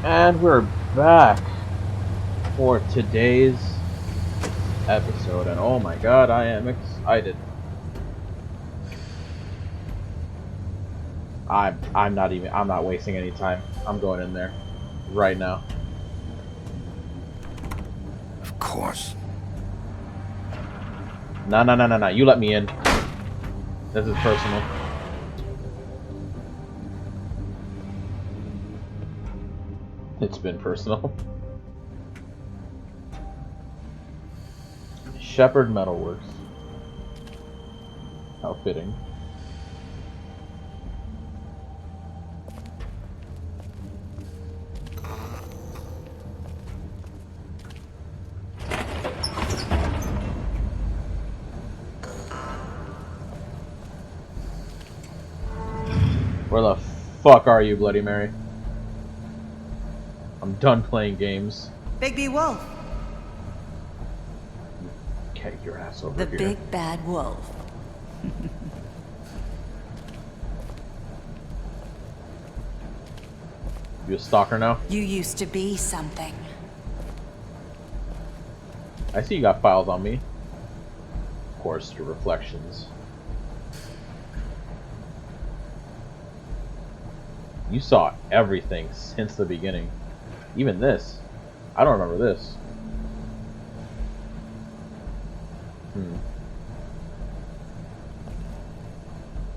And we're back for today's episode, and oh my god, I am excited. I'm not wasting any time. I'm going in there right now. Of course. No. You let me in. This is personal. It's been personal. Shepherd Metalworks. How fitting. Where the fuck are you, Bloody Mary? I'm done playing games. Bigby Wolf. Get your ass over The here. big bad wolf. You a stalker now? You used to be something. I see you got files on me. Of course, your reflections. You saw everything since the beginning. Even this. I don't remember this.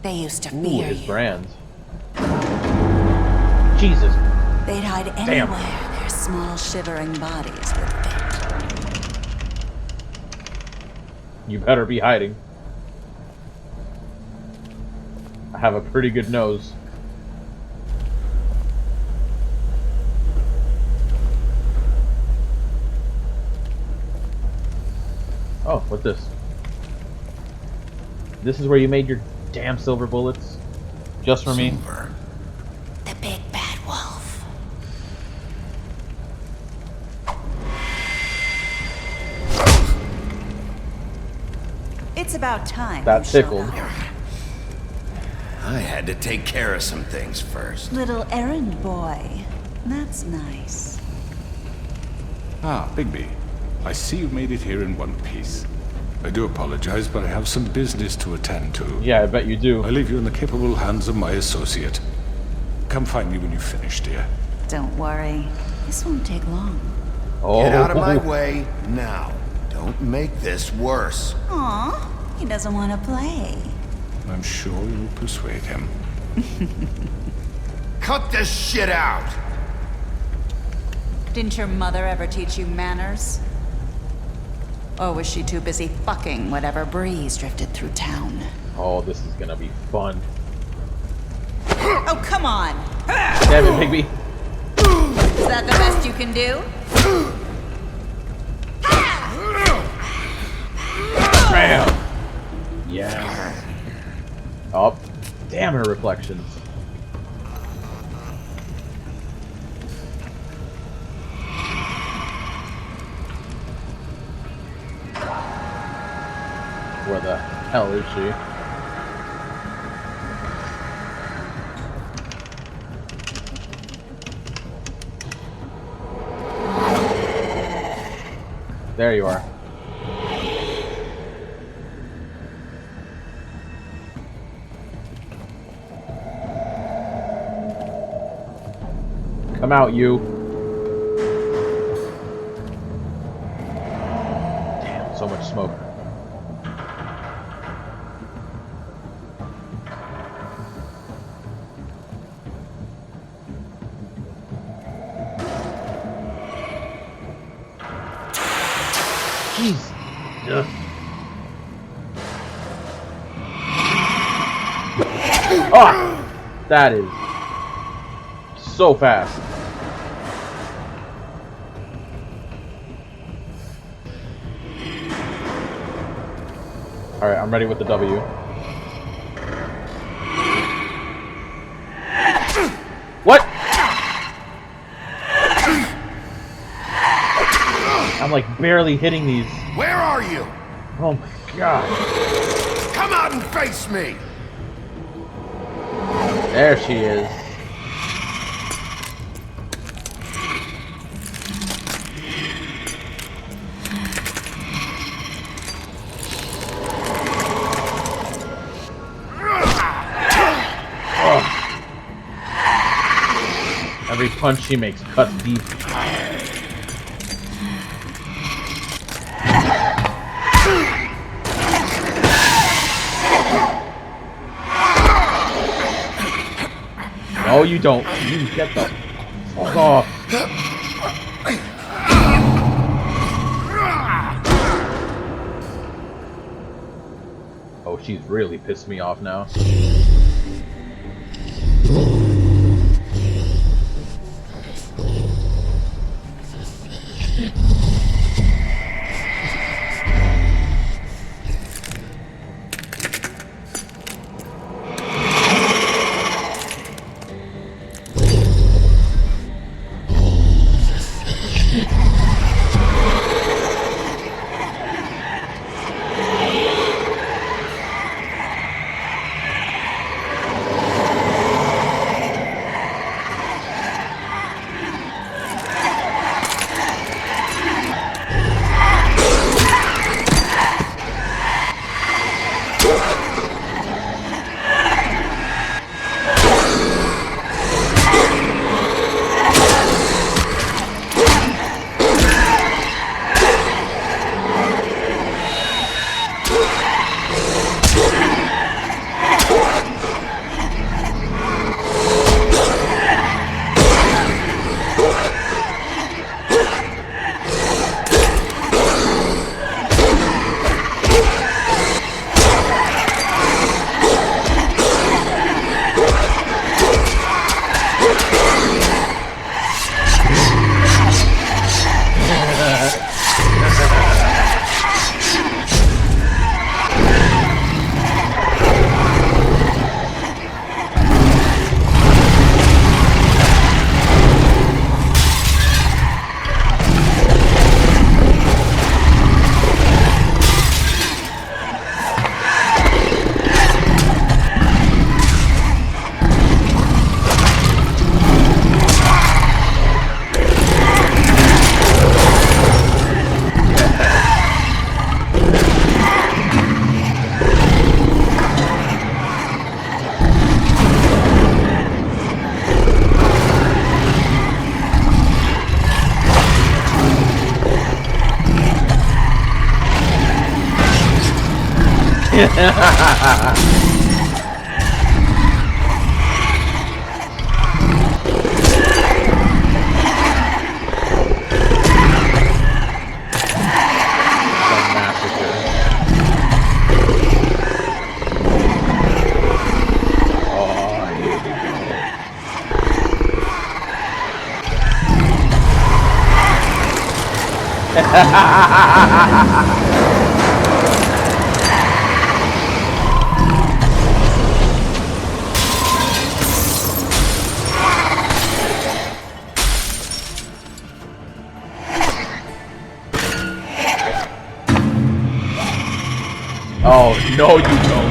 They used to Ooh, fear his you. brand. Jesus. They'd hide anywhere their small shivering bodies would fit. You better be hiding. I have a pretty good nose. Oh, what's this? This is where you made your damn silver bullets? Just for me? Silver. The big bad wolf. It's about time. That you showed tickled. up. I had to take care of some things first. Little errand boy. That's nice. Ah, Bigby. I see you made it here in one piece. I do apologize, but I have some business to attend to. Yeah, I bet you do. I leave you in the capable hands of my associate. Come find me when you finish, dear. Don't worry. This won't take long. Oh. Get out of my way now. Don't make this worse. Aw, he doesn't want to play. I'm sure you'll persuade him. Cut this shit out! Didn't your mother ever teach you manners? Or was she too busy fucking whatever breeze drifted through town? Oh, this is gonna be fun. Oh, come on! Damn it, Bigby. Is that the best you can do? Bam! Yeah. Oh, damn her reflections. Where the hell is she? There you are. Come out, you. Damn, so much smoke. Jeez. Ugh. Oh, that is so fast. Alright, I'm ready with the W. What? I'm like barely hitting these. Where are you? Oh my god. Come out and face me! There she is. Every punch she makes cuts deep. No, you don't. You get the fuck off. Oh, she's really pissed me off now. Oh, no, you don't.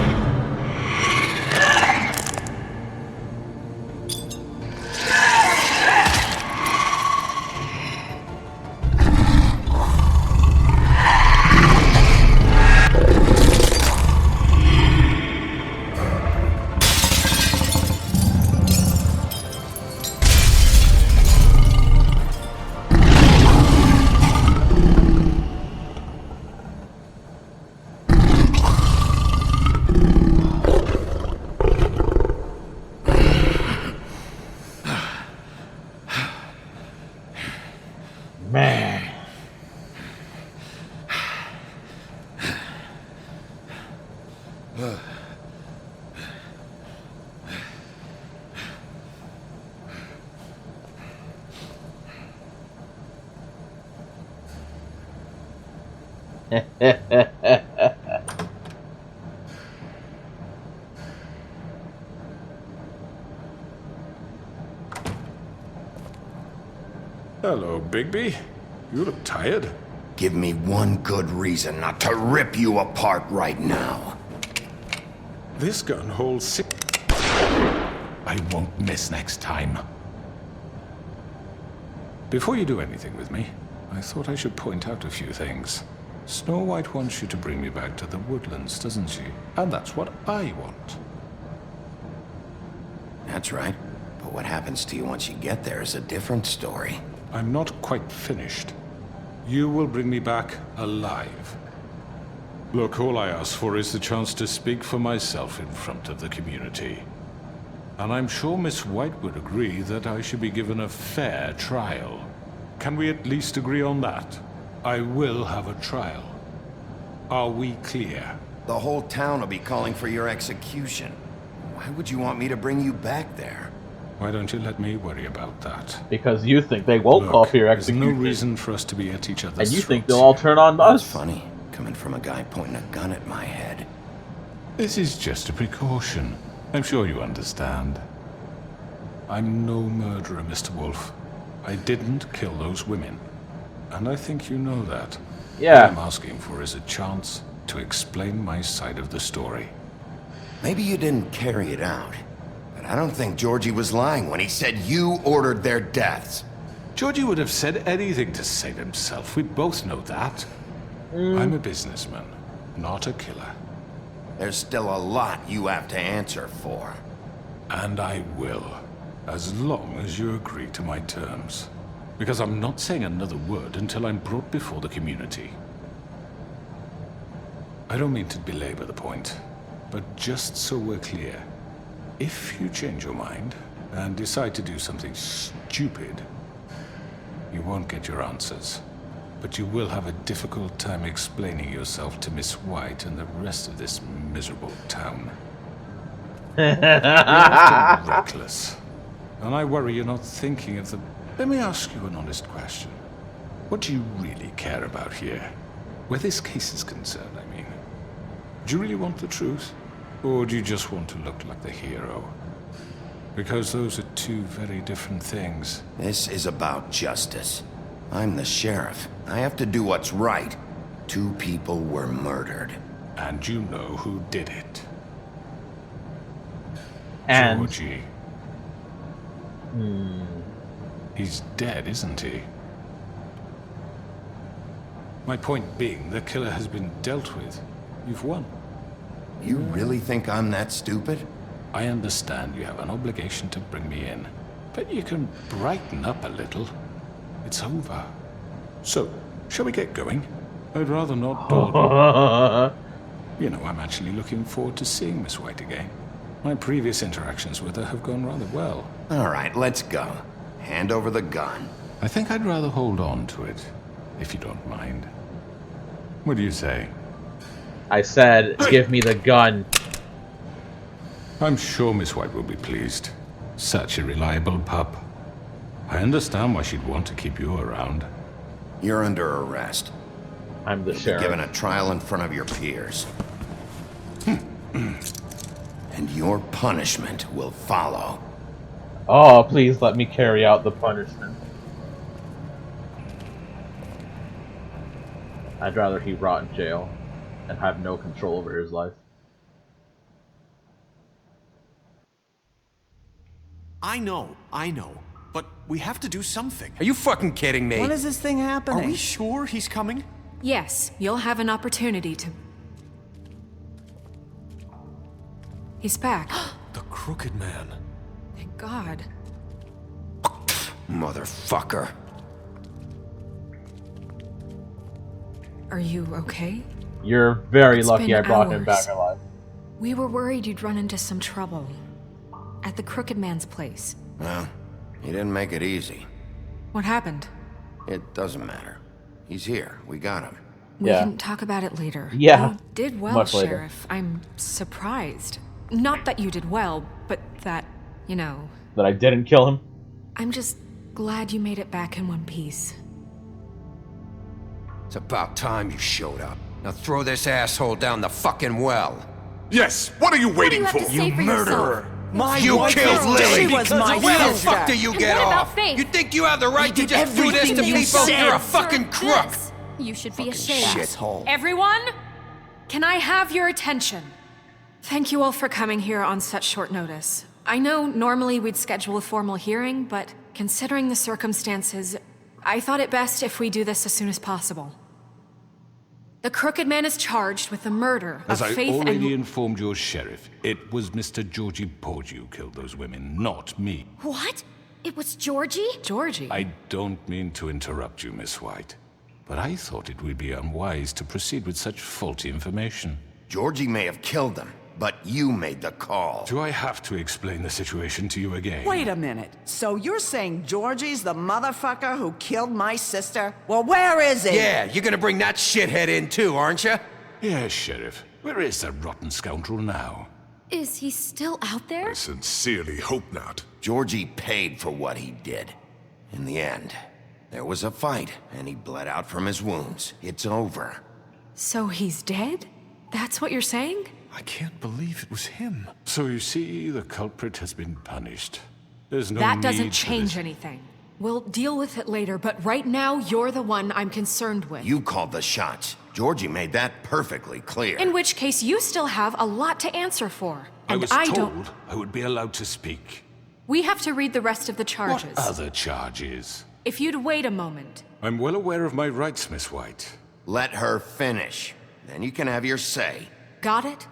Man. Hello, Bigby. You look tired. Give me one good reason not to rip you apart right now. This gun holds 6. I won't miss next time. Before you do anything with me, I thought I should point out a few things. Snow White wants you to bring me back to the woodlands, doesn't she? And that's what I want. That's right. But what happens to you once you get there is a different story. I'm not quite finished. You will bring me back alive. Look, all I ask for is the chance to speak for myself in front of the community. And I'm sure Miss White would agree that I should be given a fair trial. Can we at least agree on that? I will have a trial. Are we clear? The whole town will be calling for your execution. Why would you want me to bring you back there? Why don't you let me worry about that? Because you think they won't call for your There's execution. no reason for us to be at each other's And you think throats. they'll all turn on That's us? funny, coming from a guy pointing a gun at my head. This is just a precaution. I'm sure you understand. I'm no murderer, Mr. Wolf. I didn't kill those women. And I think you know that. Yeah. All I'm asking for is a chance to explain my side of the story. Maybe you didn't carry it out, but I don't think Georgie was lying when he said you ordered their deaths. Georgie would have said anything to save himself. We both know that. I'm a businessman, not a killer. There's still a lot you have to answer for. And I will, as long as you agree to my terms. Because I'm not saying another word until I'm brought before the community. I don't mean to belabor the point, but just so we're clear, if you change your mind and decide to do something stupid, you won't get your answers. But you will have a difficult time explaining yourself to Miss White and the rest of this miserable town. You're often reckless. And I worry you're not thinking of the... Let me ask you an honest question. What do you really care about here? Where this case is concerned, I mean. Do you really want the truth? Or do you just want to look like the hero? Because those are two very different things. This is about justice. I'm the sheriff. I have to do what's right. 2 people were murdered. And you know who did it. And Georgie. He's dead, isn't he? My point being, the killer has been dealt with. You've won. You really think I'm that stupid? I understand you have an obligation to bring me in, but you can brighten up a little. It's over. So, shall we get going? I'd rather not dawdle. You know, I'm actually looking forward to seeing Miss White again. My previous interactions with her have gone rather well. All right, let's go. Hand over the gun. I think I'd rather hold on to it, if you don't mind. What do you say? I said, give me the gun. I'm sure Miss White will be pleased. Such a reliable pup. I understand why she'd want to keep you around. You're under arrest. I'm the You'll be sheriff. given a trial in front of your peers. And your punishment will follow. Oh, please let me carry out the punishment. I'd rather he rot in jail and have no control over his life. I know. But we have to do something. Are you fucking kidding me? When is this thing happening? Are we sure he's coming? Yes, you'll have an opportunity to... He's back. The Crooked Man. Thank God. Motherfucker. Are you okay? You're very It's lucky been I brought him hours. back alive. We were worried you'd run into some trouble. At the Crooked Man's place. Well, he didn't make it easy. What happened? It doesn't matter. He's here. We got him. We Yeah. can talk about it later. Yeah. You did well, Much later. Sheriff. I'm surprised. Not that you did well, but that, you know... That I didn't kill him. I'm just glad you made it back in one piece. It's about time you showed up. Now throw this asshole down the fucking well. Yes, what are you waiting for? You murderer! My You wife killed is Lily! dead She was because my of Where the sister. fuck do you And get what about off? Faith? You think you have the right to did just do this to everything you people? said. You're a fucking crook! This. You should be ashamed. Shithole. Everyone, can I have your attention? Thank you all for coming here on such short notice. I know normally we'd schedule a formal hearing, but considering the circumstances, I thought it best if we do this as soon as possible. The Crooked Man is charged with the murder As of I Faith already and... informed your sheriff, it was Mr. Georgie Porgy who killed those women, not me. What? It was Georgie? Georgie? I don't mean to interrupt you, Miss White, but I thought it would be unwise to proceed with such faulty information. Georgie may have killed them, but you made the call. Do I have to explain the situation to you again? Wait a minute. So you're saying Georgie's the motherfucker who killed my sister? Well, where is he? Yeah, you're gonna bring that shithead in too, aren't you? Yes, Sheriff. Where is that rotten scoundrel now? Is he still out there? I sincerely hope not. Georgie paid for what he did. In the end, there was a fight, and he bled out from his wounds. It's over. So he's dead? That's what you're saying? I can't believe it was him. So you see, the culprit has been punished. There's no That need doesn't for change this. anything. We'll deal with it later, but right now, you're the one I'm concerned with. You called the shots. Georgie made that perfectly clear. In which case, you still have a lot to answer for. I And was I told don't... I would be allowed to speak. We have to read the rest of the charges. What other charges? If you'd wait a moment. I'm well aware of my rights, Miss White. Let her finish. Then you can have your say. Got it?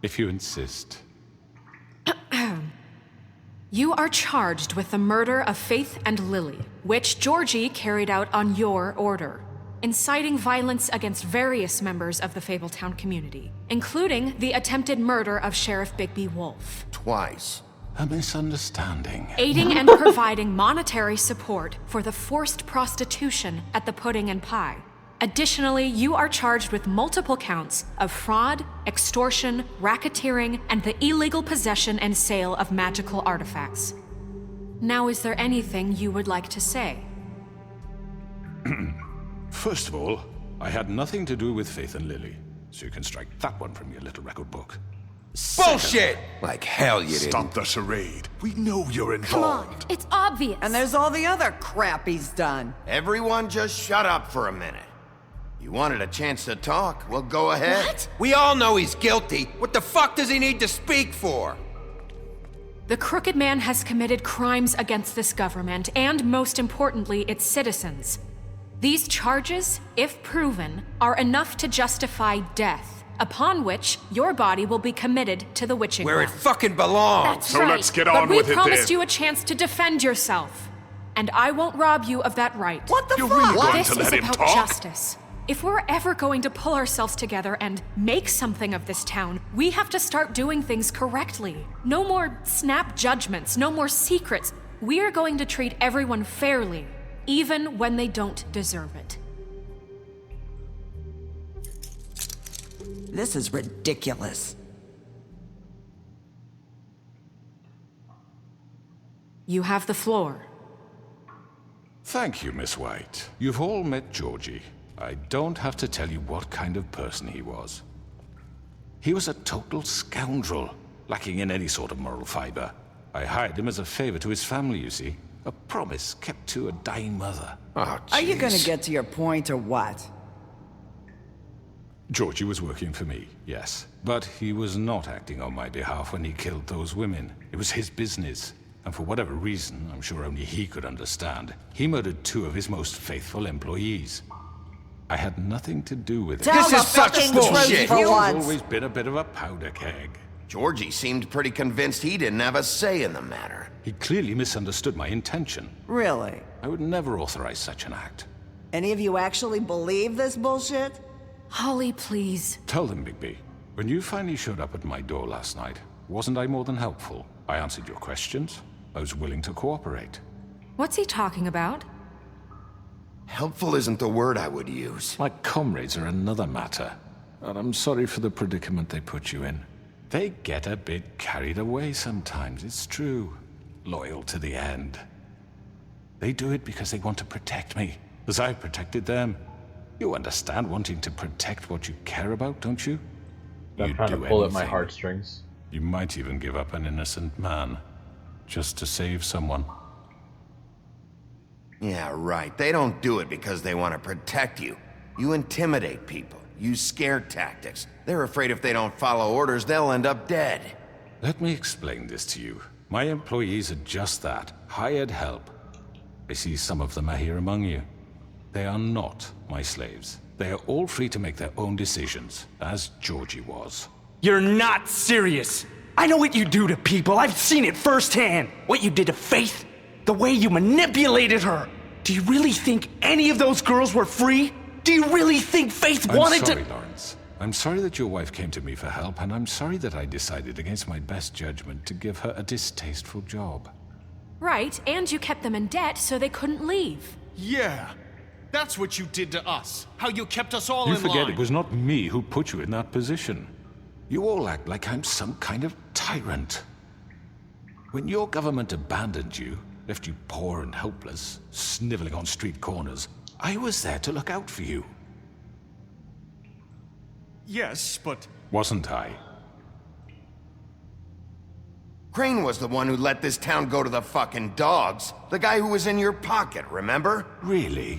If you insist. You are charged with the murder of Faith and Lily, which Georgie carried out on your order, inciting violence against various members of the Fabletown community, including the attempted murder of Sheriff Bigby Wolf. Twice. A misunderstanding. Aiding and providing monetary support for the forced prostitution at the Pudding and Pie. Additionally, you are charged with multiple counts of fraud, extortion, racketeering, and the illegal possession and sale of magical artifacts. Now, is there anything you would like to say? First of all, I had nothing to do with Faith and Lily, so you can strike that one from your little record book. Bullshit! Like hell you didn't. Stop the charade. We know you're Come on, involved. it's obvious. And there's all the other crap he's done. Everyone just shut up for a minute. You wanted a chance to talk? Well, go ahead. What? We all know he's guilty. What the fuck does he need to speak for? The Crooked Man has committed crimes against this government and, most importantly, its citizens. These charges, if proven, are enough to justify death, upon which your body will be committed to the witching Where it ground. fucking belongs. That's So right. let's get But on we with it promised then. you a chance to defend yourself, and I won't rob you of that right. What the You're fuck? really going This to is let him about talk? justice. If we're ever going to pull ourselves together and make something of this town, we have to start doing things correctly. No more snap judgments, no more secrets. We are going to treat everyone fairly, even when they don't deserve it. This is ridiculous. You have the floor. Thank you, Miss White. You've all met Georgie. I don't have to tell you what kind of person he was. He was a total scoundrel, lacking in any sort of moral fiber. I hired him as a favor to his family, you see. A promise kept to a dying mother. Oh, Are you gonna jeez. get to your point or what? Georgie was working for me, yes. But he was not acting on my behalf when he killed those women. It was his business. And for whatever reason, I'm sure only he could understand, he murdered 2 of his most faithful employees. I had nothing to do with it. Tell This the is such fucking bullshit. truth for Georgie's once. always been a bit of a powder keg. Georgie seemed pretty convinced he didn't have a say in the matter. He clearly misunderstood my intention. Really? I would never authorize such an act. Any of you actually believe this bullshit? Holly, please. Tell them, Bigby. When you finally showed up at my door last night, wasn't I more than helpful? I answered your questions. I was willing to cooperate. What's he talking about? Helpful isn't the word I would use. My comrades are another matter. And I'm sorry for the predicament they put you in. They get a bit carried away sometimes, it's true. Loyal to the end. They do it because they want to protect me, as I've protected them. You understand wanting to protect what you care about, don't you? I'm You'd trying to do pull at my anything. heartstrings. You might even give up an innocent man, just to save someone. Yeah, right. They don't do it because they want to protect you. You intimidate people, use scare tactics. They're afraid if they don't follow orders, they'll end up dead. Let me explain this to you. My employees are just that, hired help. I see some of them are here among you. They are not my slaves. They are all free to make their own decisions, as Georgie was. You're not serious. I know what you do to people. I've seen it firsthand. What you did to Faith. The way you manipulated her. Do you really think any of those girls were free? Do you really think Faith wanted to— I'm sorry, Lawrence. I'm sorry that your wife came to me for help, and I'm sorry that I decided against my best judgment to give her a distasteful job. Right, and you kept them in debt so they couldn't leave. Yeah. That's what you did to us. How you kept us all You in forget line. it was not me who put you in that position. You all act like I'm some kind of tyrant. When your government abandoned you, left you poor and helpless, sniveling on street corners, I was there to look out for you. Yes, but... Wasn't I? Crane was the one who let this town go to the fucking dogs. The guy who was in your pocket, remember? Really?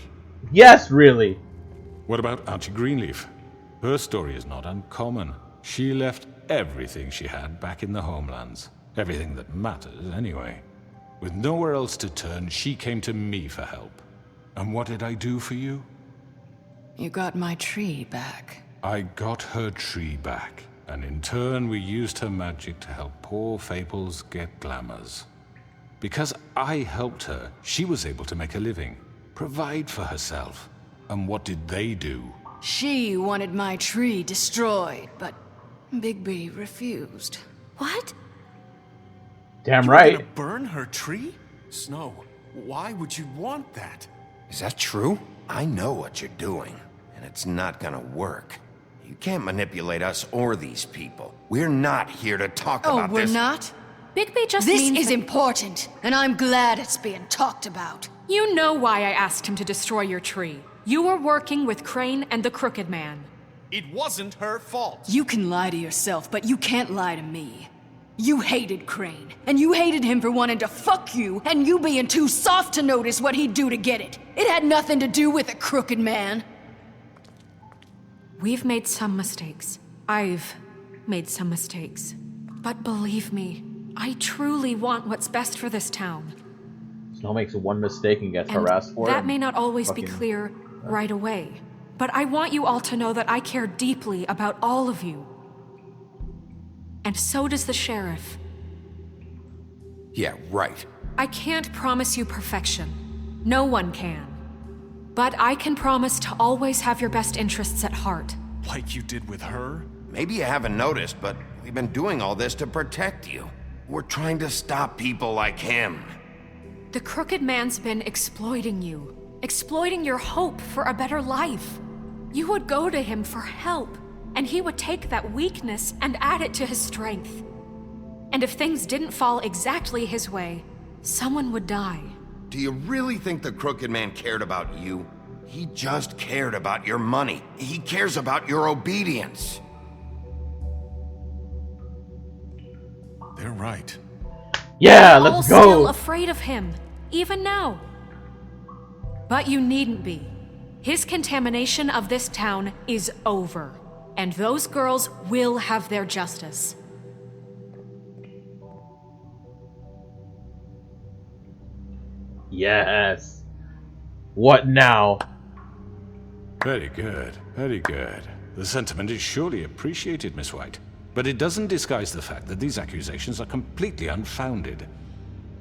Yes, really. What about Auntie Greenleaf? Her story is not uncommon. She left everything she had back in the homelands. Everything that matters, anyway. With nowhere else to turn, she came to me for help. And what did I do for you? You got my tree back. I got her tree back, and in turn we used her magic to help poor Fables get glamours. Because I helped her, she was able to make a living, provide for herself. And what did they do? She wanted my tree destroyed, but Bigby refused. What? Damn You were right. gonna burn her tree? Snow, why would you want that? Is that true? I know what you're doing, and it's not gonna work. You can't manipulate us or these people. We're not here to talk about this. Oh, we're not? Bigby just This means is that- important, and I'm glad it's being talked about. You know why I asked him to destroy your tree. You were working with Crane and the Crooked Man. It wasn't her fault. You can lie to yourself, but you can't lie to me. You hated Crane, and you hated him for wanting to fuck you, and you being too soft to notice what he'd do to get it. It had nothing to do with the Crooked Man. We've made some mistakes. I've made some mistakes. But believe me, I truly want what's best for this town. Snow makes one mistake and gets And harassed for it. that may not always be fucking- clear right away. But I want you all to know that I care deeply about all of you. And so does the sheriff. Yeah, right. I can't promise you perfection. No one can. But I can promise to always have your best interests at heart. Like you did with her? Maybe you haven't noticed, but we've been doing all this to protect you. We're trying to stop people like him. The Crooked Man's been exploiting you. Exploiting your hope for a better life. You would go to him for help, and he would take that weakness and add it to his strength. And if things didn't fall exactly his way, someone would die. Do you really think the Crooked Man cared about you? He just cared about your money. He cares about your obedience. They're right. Yeah, You're all let's still go. afraid of him, even now. But you needn't be. His contamination of this town is over, and those girls will have their justice. Yes. What now? Very good, very good. The sentiment is surely appreciated, Miss White. But it doesn't disguise the fact that these accusations are completely unfounded.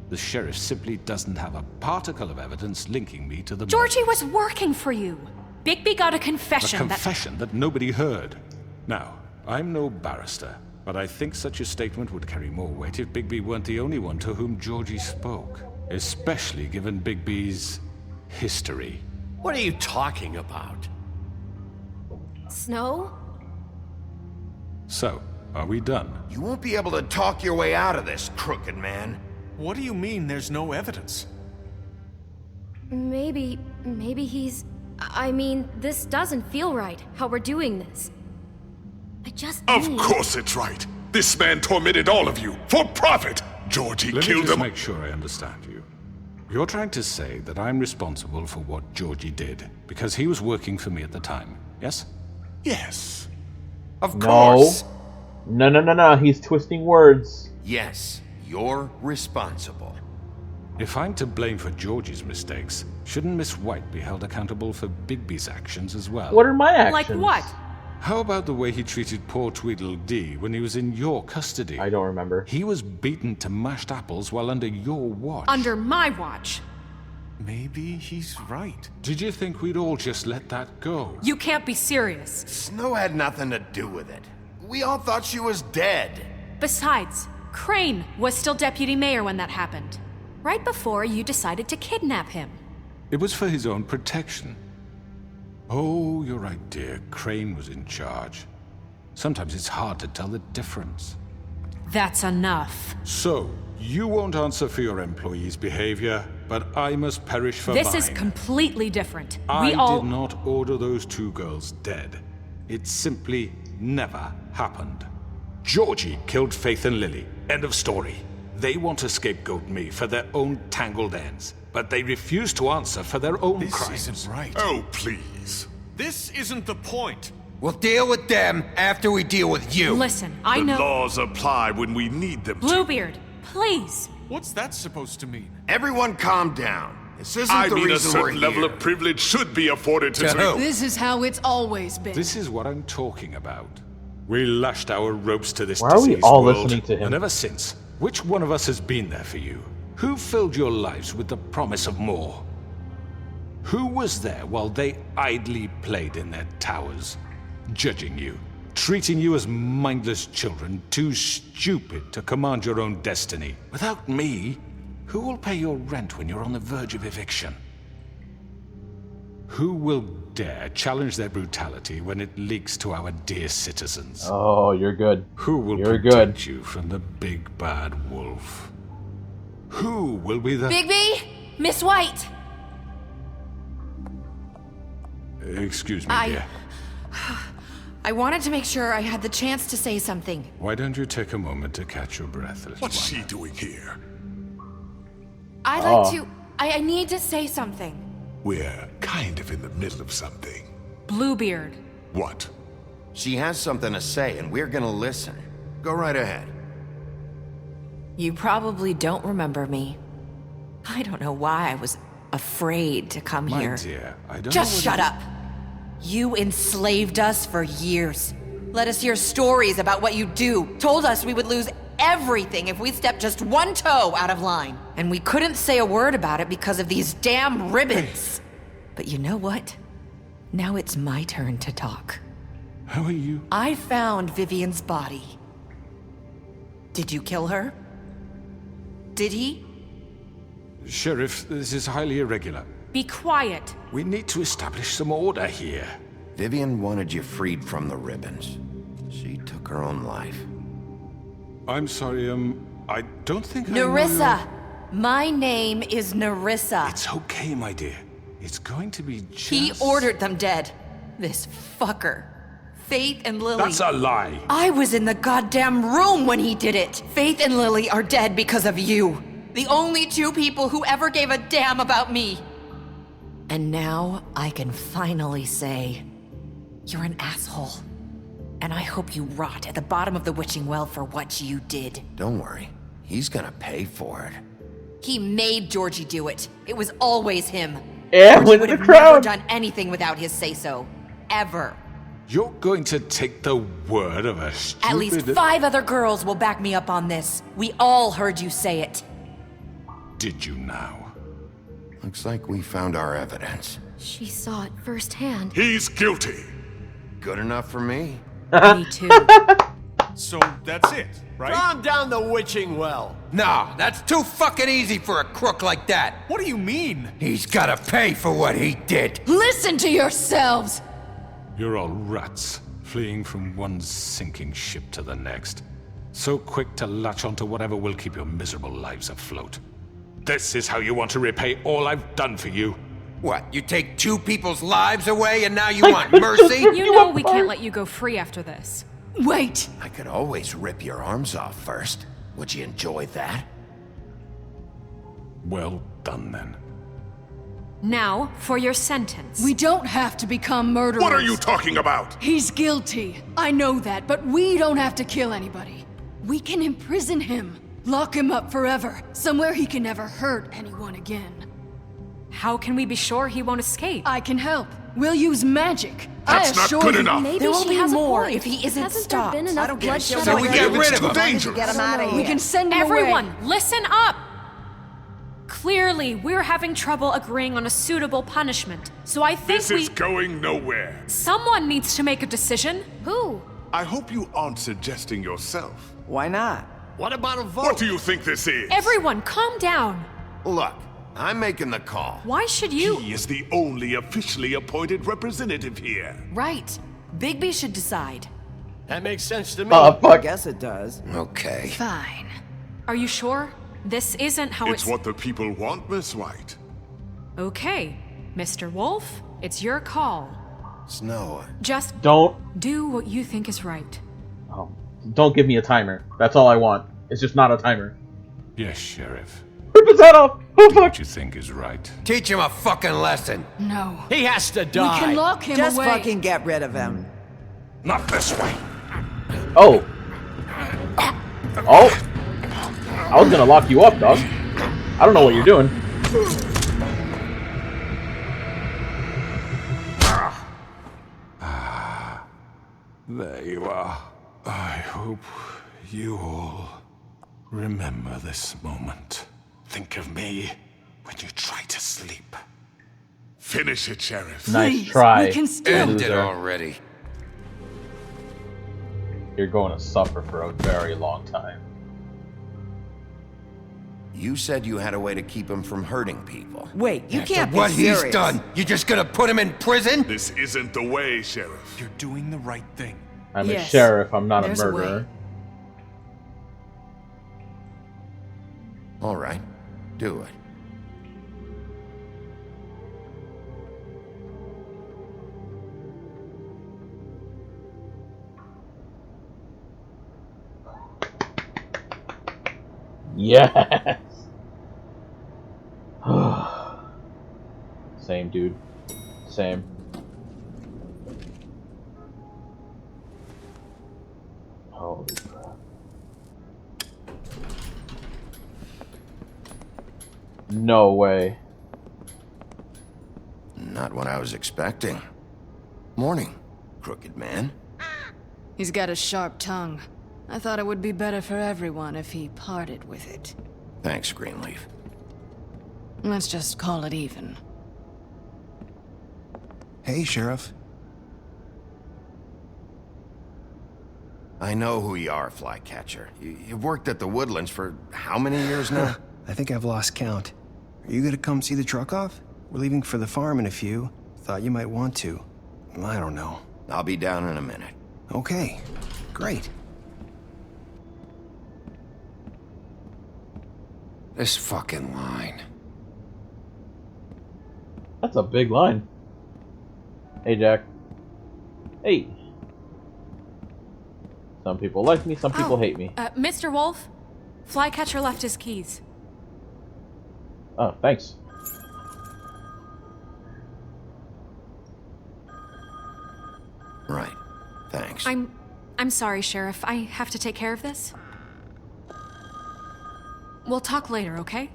The sheriff simply doesn't have a particle of evidence linking me to the Georgie was working for you. Bigby got a confession A confession that nobody heard. Now, I'm no barrister, but I think such a statement would carry more weight if Bigby weren't the only one to whom Georgie spoke. Especially given Bigby's history. What are you talking about? Snow? So, are we done? You won't be able to talk your way out of this, Crooked Man. What do you mean there's no evidence? Maybe he's... I mean, this doesn't feel right, how we're doing this. I just Of need... course it's right. This man tormented all of you for profit. Georgie Let me killed just them. make sure I understand you. You're trying to say that I'm responsible for what Georgie did, because he was working for me at the time, yes? Yes. Of No. course. No. He's twisting words. Yes, you're responsible. If I'm to blame for Georgie's mistakes, shouldn't Miss White be held accountable for Bigby's actions as well? What are my actions? Like what? How about the way he treated poor Tweedledee when he was in your custody? I don't remember. He was beaten to mashed apples while under your watch. Under my watch. Maybe he's right. Did you think we'd all just let that go? You can't be serious. Snow had nothing to do with it. We all thought she was dead. Besides, Crane was still deputy mayor when that happened. Right before you decided to kidnap him. It was for his own protection. Oh, you're right, dear. Crane was in charge. Sometimes it's hard to tell the difference. That's enough. So, you won't answer for your employees' behavior, but I must perish for mine. This is completely different. I We all... did not order those 2 girls dead. It simply never happened. Georgie killed Faith and Lily. End of story. They want to scapegoat me for their own tangled ends, but they refuse to answer for their own crimes. This isn't right. Oh, please. This isn't the point. We'll deal with them after we deal with you. Listen, I The know... laws apply when we need them to. Bluebeard, please. What's that supposed to mean? Everyone calm down. This isn't I the mean, a reason we're certain level here. of privilege should be afforded to... To who? This is how it's always been. This is what I'm talking about. We lashed our ropes to this Why are we diseased all world, listening to him? and ever since, which one of us has been there for you? Who filled your lives with the promise of more? Who was there while they idly played in their towers, judging you, treating you as mindless children, too stupid to command your own destiny? Without me, who will pay your rent when you're on the verge of eviction? Who will dare challenge their brutality when it leaks to our dear citizens? Oh, you're good. Who will You're protect good. you from the big bad wolf? Who will be the... Bigby? Miss White! Excuse me, dear. I wanted to make sure I had the chance to say something. Why don't you take a moment to catch your breath, little What's one? she doing here? I'd like to... I need to say something. We're kind of in the middle of something. Bluebeard. What? She has something to say, and we're gonna listen. Go right ahead. You probably don't remember me. I don't know why I was afraid to come My here. dear, I don't Just know shut up. You enslaved us for years. Let us hear stories about what you do. Told us we would lose everything if we stepped just one toe out of line. And we couldn't say a word about it because of these damn ribbons. But you know what? Now it's my turn to talk. How are you? I found Vivian's body. Did you kill her? Did he? Sheriff, this is highly irregular. Be quiet. We need to establish some order here. Vivian wanted you freed from the ribbons. She took her own life. I'm sorry, I don't think I know Nerissa! your- My name is Nerissa. It's okay, my dear. It's going to be just... He ordered them dead. This fucker. Faith and Lily. That's a lie. I was in the goddamn room when he did it. Faith and Lily are dead because of you. The only 2 people who ever gave a damn about me. And now I can finally say, you're an asshole. And I hope you rot at the bottom of the witching well for what you did. Don't worry. He's gonna pay for it. He made Georgie do it. It was always him. Yeah, Georgie win would the have crowd. never done anything without his say-so. Ever. You're going to take the word of a stupid... At least 5 other girls will back me up on this. We all heard you say it. Did you now? Looks like we found our evidence. She saw it firsthand. He's guilty. Good enough for me. Me too. So that's it, right? Calm down the witching well. Nah, that's too fucking easy for a crook like that. What do you mean? He's gotta pay for what he did. Listen to yourselves! You're all rats, fleeing from one sinking ship to the next. So quick to latch onto whatever will keep your miserable lives afloat. This is how you want to repay all I've done for you? What, you take 2 people's lives away and now you want mercy? You know we can't let you go free after this. Wait! I could always rip your arms off first. Would you enjoy that? Well done, then. Now, for your sentence. We don't have to become murderers. What are you talking about? He's guilty. I know that, but we don't have to kill anybody. We can imprison him. Lock him up forever, somewhere he can never hurt anyone again. How can we be sure he won't escape? I can help. We'll use magic. That's I not assure good you. enough. Maybe There will she be has more a point. if he isn't Hasn't stopped. there been I enough don't give a bloodshed shit So what we you get do. rid of too him. dangerous. Get him out of here. We can send him Everyone, away. listen up! Clearly, we're having trouble agreeing on a suitable punishment, so I think This is going nowhere. someone needs to make a decision. Who? I hope you aren't suggesting yourself. Why not? What about a vote? What do you think this is? Everyone, calm down. Look, I'm making the call. Why should you? He is the only officially appointed representative here. Right. Bigby should decide. That makes sense to me. I Fuck. guess it does. Okay. Fine. Are you sure? This isn't how It's what the people want, Miss White. Okay, Mr. Wolf, it's your call. Snow. Just Don't do what you think is right. don't give me a timer. That's all I want. It's just not a timer. Yes, Sheriff. Rip his head off! Oh Do fuck! what you think is right. Teach him a fucking lesson. No. He has to We die. can lock him Just away. fucking get rid of him. Not this way. Oh. Oh. I was gonna lock you up, dog. I don't know what you're doing. There you are. I hope you all remember this moment. Think of me when you try to sleep. Finish it, Sheriff. Nice Please, try. we can still- End it loser. already. You're going to suffer for a very long time. You said you had a way to keep him from hurting people. Wait, you After can't be what serious. he's done, you just gonna put him in prison? This isn't the way, Sheriff. You're doing the right thing. I'm a Yes. sheriff, I'm not a There's a way. murderer. All right. Do it. Yes! Same, dude. Same. Holy crap. No way. Not what I was expecting. Morning, crooked man. He's got a sharp tongue. I thought it would be better for everyone if he parted with it. Thanks, Greenleaf. Let's just call it even. Hey, Sheriff. I know who you are, Flycatcher. You've worked at the Woodlands for how many years now? I think I've lost count. Are you gonna come see the truck off? We're leaving for the farm in a few. Thought you might want to. I don't know. I'll be down in a minute. Okay, great. This fucking line. That's a big line. Hey, Jack. Hey. Some people like me, some people hate me. Mr. Wolf, Flycatcher left his keys. Oh, thanks. Right. Thanks. I'm sorry, Sheriff. I have to take care of this. We'll talk later, okay?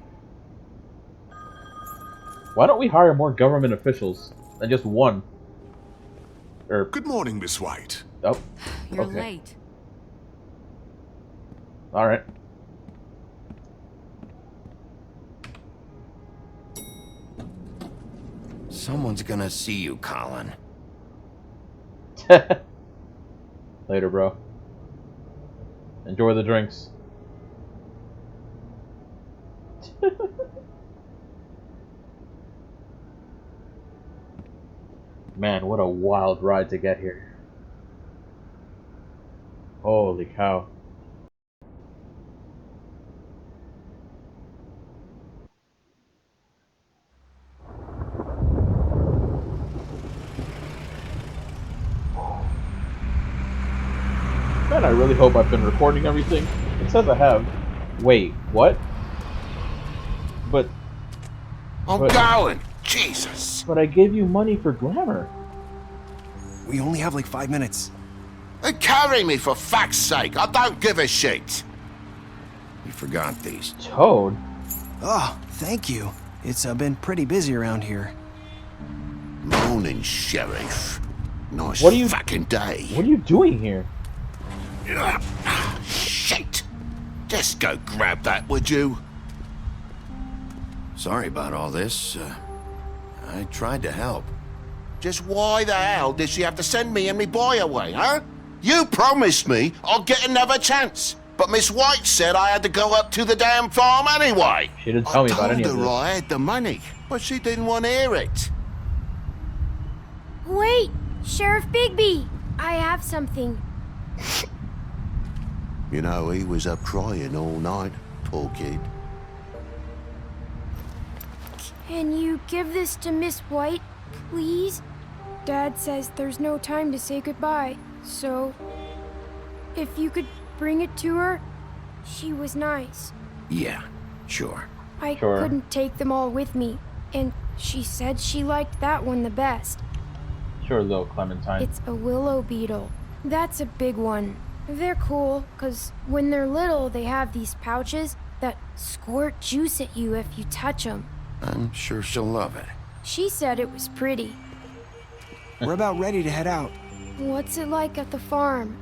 Why don't we hire more government officials than just one? Or Good morning, Miss White. oh, You're okay. late. All right. Someone's gonna see you, Colin. Later, bro. Enjoy the drinks. Man, what a wild ride to get here. Holy cow. Man, I really hope I've been recording everything. It says I have. Wait, what? But... Oh, but- Colin! Jesus! But I gave you money for glamour. We only have like 5 minutes. Carry me, for fuck's sake. I don't give a shit. You forgot these. Toad? Oh, thank you. It's been pretty busy around here. Morning, Sheriff. Nice What are you- fucking day. What are you doing here? Shit! Just go grab that, would you? Sorry about all this. I tried to help. Just why the hell did she have to send me and me boy away, huh? You promised me I'd get another chance, but Miss White said I had to go up to the damn farm anyway. She didn't tell me about any I of told her this. I had the money, but she didn't want to hear it. Wait, Sheriff Bigby, I have something. You know, he was up crying all night, poor kid. Can you give this to Miss White, please? Dad says there's no time to say goodbye, so if you could bring it to her, she was nice. Yeah, sure. I Sure. couldn't take them all with me, and she said she liked that one the best. Sure, little Clementine. It's a willow beetle. That's a big one. They're cool, 'cause when they're little, they have these pouches that squirt juice at you if you touch them. I'm sure she'll love it. She said it was pretty. We're about ready to head out. What's it like at the farm?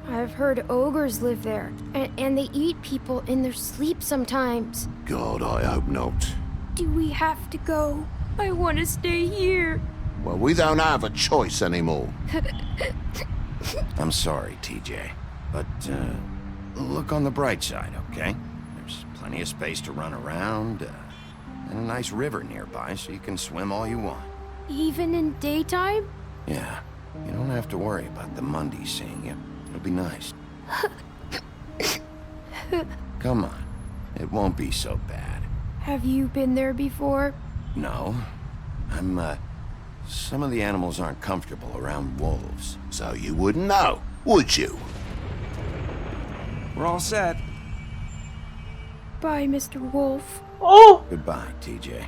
I've heard ogres live there, and they eat people in their sleep sometimes. God, I hope not. Do we have to go? I want to stay here. Well, we don't have a choice anymore. I'm sorry, TJ. But, look on the bright side, okay? There's plenty of space to run around, and a nice river nearby so you can swim all you want. Even in daytime? Yeah, you don't have to worry about the Mundies seeing you. It'll be nice. Come on, it won't be so bad. Have you been there before? No, some of the animals aren't comfortable around wolves. So you wouldn't know, would you? We're all set. Bye, Mr. Wolf. Oh! Goodbye, TJ.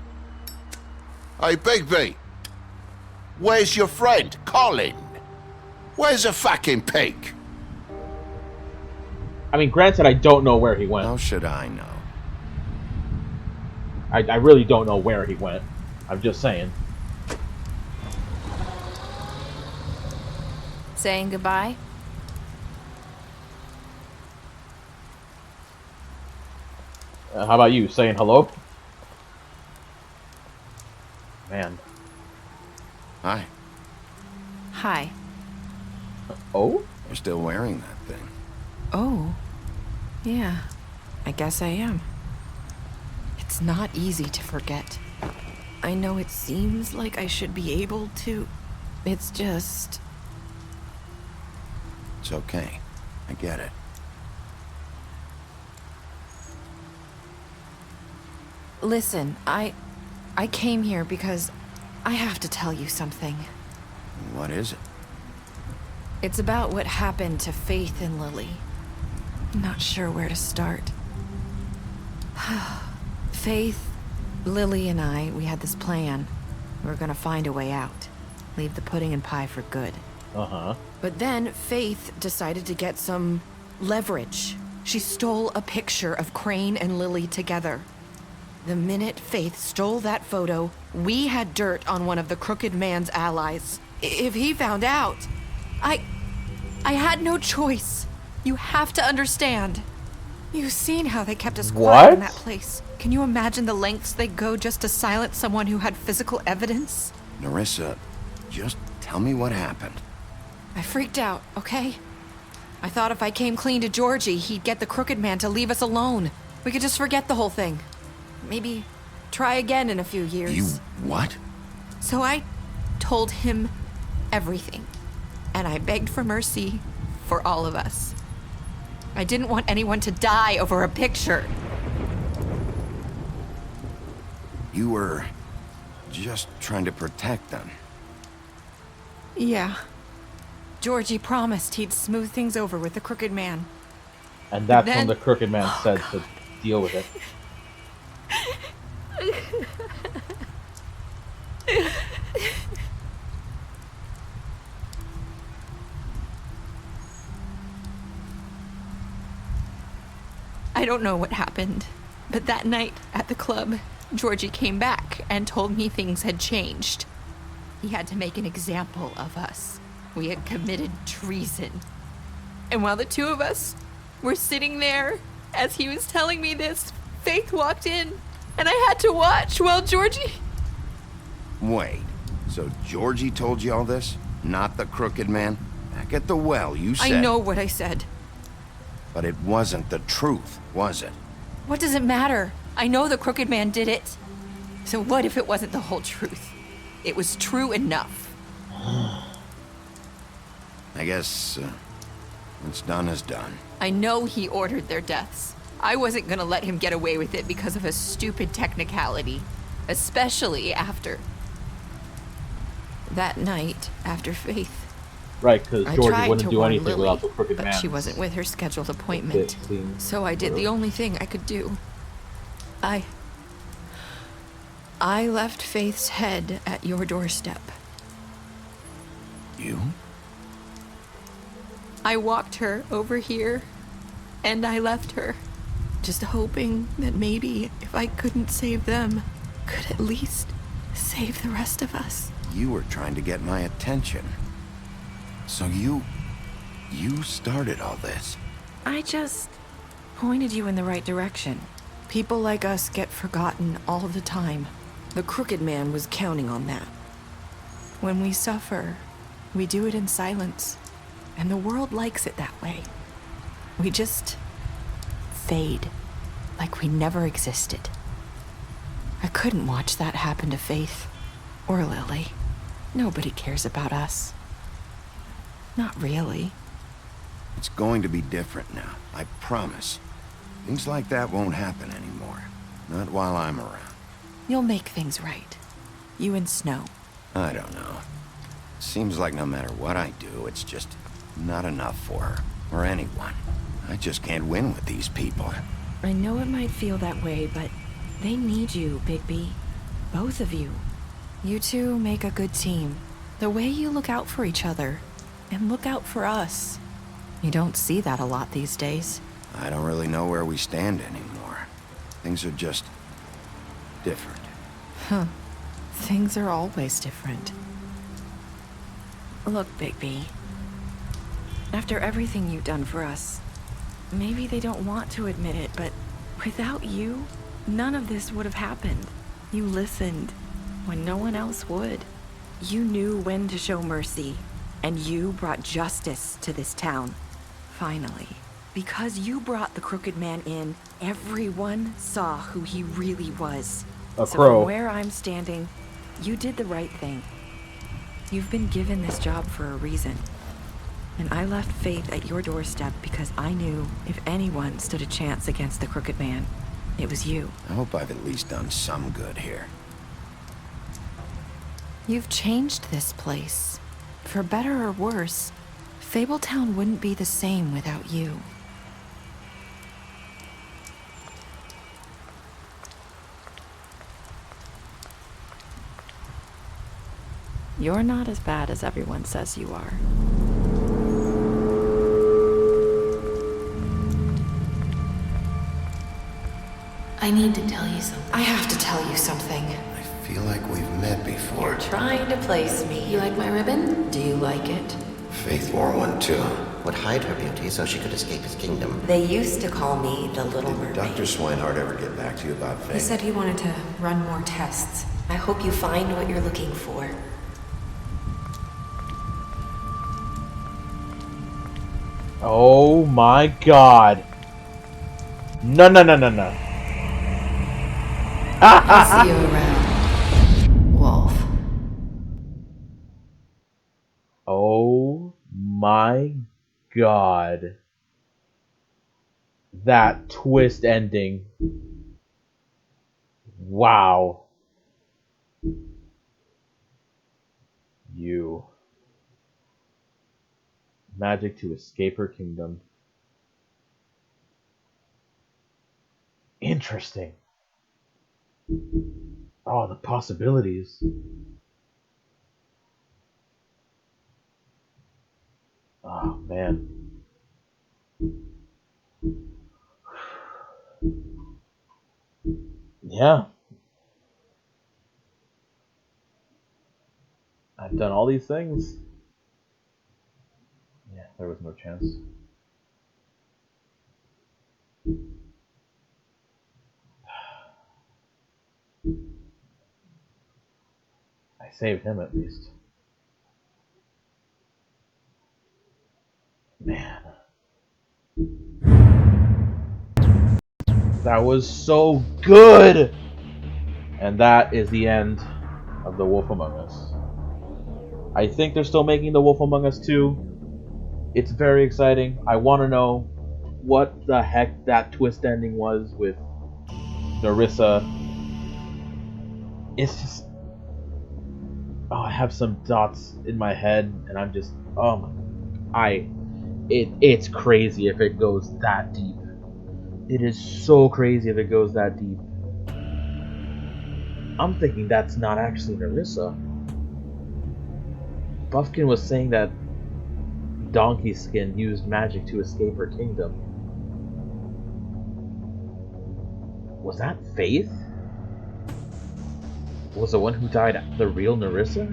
Hey, Bigby. Where's your friend, Colin? Where's the fucking pig? I mean, granted, I don't know where he went. How should I know? I really don't know where he went. I'm just saying. Saying goodbye? How about you? Saying hello? Man. Hi. Hi. Oh? You're still wearing that thing. Oh. Yeah. I guess I am. It's not easy to forget. I know it seems like I should be able to. It's just... It's okay. I get it. Listen, I came here because I have to tell you something. What is it? It's about what happened to Faith and Lily. I'm not sure where to start. Faith, Lily, and I, we had this plan. We were gonna find a way out. Leave the pudding and pie for good. Uh-huh. But then Faith decided to get some leverage. She stole a picture of Crane and Lily together. The minute Faith stole that photo, we had dirt on one of the Crooked Man's allies. If he found out, I had no choice. You have to understand. You've seen how they kept us quiet in that place. Can you imagine the lengths they go just to silence someone who had physical evidence? Nerissa, just tell me what happened. I freaked out, okay? I thought if I came clean to Georgie, he'd get the Crooked Man to leave us alone. We could just forget the whole thing. Maybe try again in a few years. You what? So I told him everything. And I begged for mercy for all of us. I didn't want anyone to die over a picture. You were just trying to protect them. Yeah. Georgie promised he'd smooth things over with the Crooked Man. And that's Then- when the Crooked Man said to deal with it. I don't know what happened, but that night at the club, Georgie came back and told me things had changed. He had to make an example of us. We had committed treason. And while the two of us were sitting there, as he was telling me this, Faith walked in, and I had to watch while Georgie... Wait, so Georgie told you all this? Not the crooked man? Back at the well, you said... I know what I said. But it wasn't the truth, was it? What does it matter? I know the crooked man did it. So what if it wasn't the whole truth? It was true enough. I guess, what's done is done. I know he ordered their deaths. I wasn't gonna let him get away with it because of a stupid technicality. Especially after... that night, after Faith. Right, because I Georgie tried wouldn't to do warn anything Lily, without the crooked but man. she wasn't with her scheduled appointment. So I did the only thing I could do. I left Faith's head at your doorstep. You? I walked her over here, and I left her, just hoping that maybe if I couldn't save them, could at least save the rest of us. You were trying to get my attention. So you started all this. I just pointed you in the right direction. People like us get forgotten all the time. The crooked man was counting on that. When we suffer, we do it in silence, and the world likes it that way. We just fade, like we never existed. I couldn't watch that happen to Faith, or Lily. Nobody cares about us. Not really. It's going to be different now, I promise. Things like that won't happen anymore. Not while I'm around. You'll make things right. You and Snow. I don't know. Seems like no matter what I do, it's just not enough for her, or anyone. I just can't win with these people. I know it might feel that way, but they need you, Bigby. Both of you. You two make a good team. The way you look out for each other, and look out for us. You don't see that a lot these days. I don't really know where we stand anymore. Things are just different. Huh. Things are always different. Look, Bigby. After everything you've done for us, maybe they don't want to admit it, but without you, none of this would have happened. You listened when no one else would. You knew when to show mercy, and you brought justice to this town. Finally. Because you brought the crooked man in, everyone saw who he really was. A so crow. from where I'm standing, you did the right thing. You've been given this job for a reason. And I left Faith at your doorstep because I knew if anyone stood a chance against the crooked man, it was you. I hope I've at least done some good here. You've changed this place. For better or worse, Fabletown wouldn't be the same without you. You're not as bad as everyone says you are. I need to tell you something. I have to tell you something. I feel like we've met before. You're trying to place me. You like my ribbon? Do you like it? Faith wore one too. Would hide her beauty so she could escape his kingdom. They used to call me the Little Mermaid. Dr. Swinehart ever get back to you about Faith? He said he wanted to run more tests. I hope you find what you're looking for. Oh my god. No, no, no, no, no. I'll see you around, Wolf. Oh my god. That twist ending. Wow. You. Magic to escape her kingdom. Interesting. Oh, the possibilities. Oh, man. Yeah. I've done all these things. Yeah, there was no chance. I saved him at least. Man. That was so good! And that is the end of The Wolf Among Us. I think they're still making The Wolf Among Us 2. It's very exciting. I want to know what the heck that twist ending was with Nerissa. It's just... Oh, I have some thoughts in my head, and I'm just... Oh my... It's crazy if it goes that deep. It is so crazy if it goes that deep. I'm thinking that's not actually Nerissa. Buffkin was saying that Donkey Skin used magic to escape her kingdom. Was that Faith? Was the one who died the real Nerissa?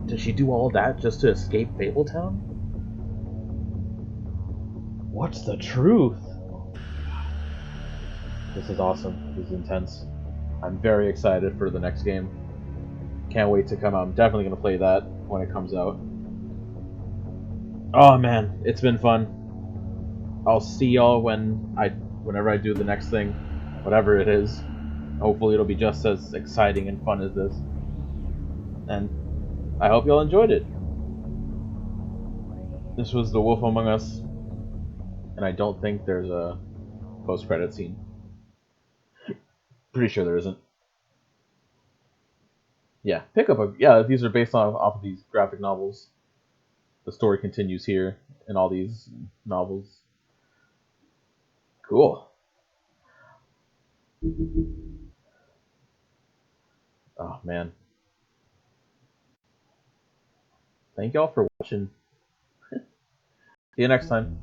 Did she do all that just to escape Fabletown? What's the truth? This is awesome. This is intense. I'm very excited for the next game. Can't wait to come out. I'm definitely going to play that when it comes out. Oh man, it's been fun. I'll see y'all whenever I do the next thing, whatever it is. Hopefully it'll be just as exciting and fun as this. And I hope y'all enjoyed it. This was The Wolf Among Us, and I don't think there's a post-credit scene. Pretty sure there isn't. Yeah, these are based off of these graphic novels. The story continues here in all these novels. Cool. Oh man. Thank y'all for watching. See you next time.